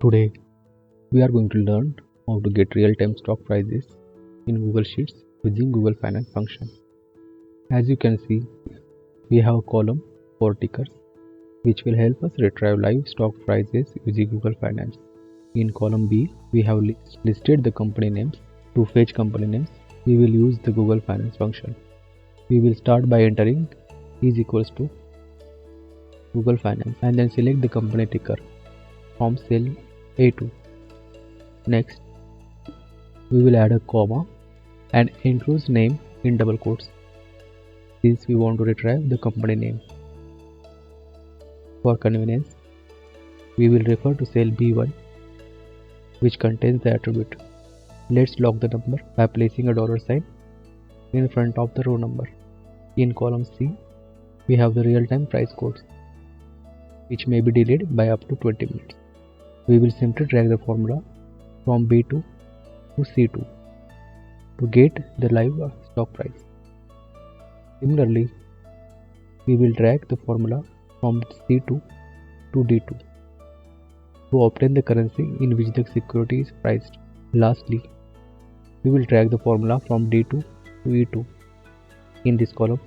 Today, we are going to learn how to get real-time stock prices in Google Sheets using Google Finance function. As you can see, we have a column for tickers, which will help us retrieve live stock prices using Google Finance. In column B, we have listed the company names. To fetch company names, we will use the Google Finance function. We will start by entering is equals to Google Finance and then select the company ticker from cell A2. Next, we will add a comma and enclose name in double quotes since we want to retrieve the company name. For convenience, we will refer to cell B1, which contains the attribute. Let's log the number by placing a $sign in front of the row number. In column C, we have the real-time price codes, which may be delayed by up to 20 minutes. We will simply drag the formula from B2 to C2 to get the live stock price. Similarly, we will drag the formula from C2 to D2 to obtain the currency in which the security is priced. Lastly, we will drag the formula from D2 to E2. In this column,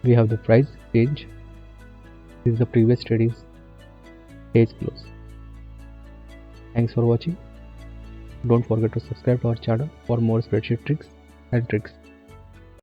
we have the price change since the previous trading days close. Thanks for watching. Don't forget to subscribe to our channel for more spreadsheet tricks and tricks.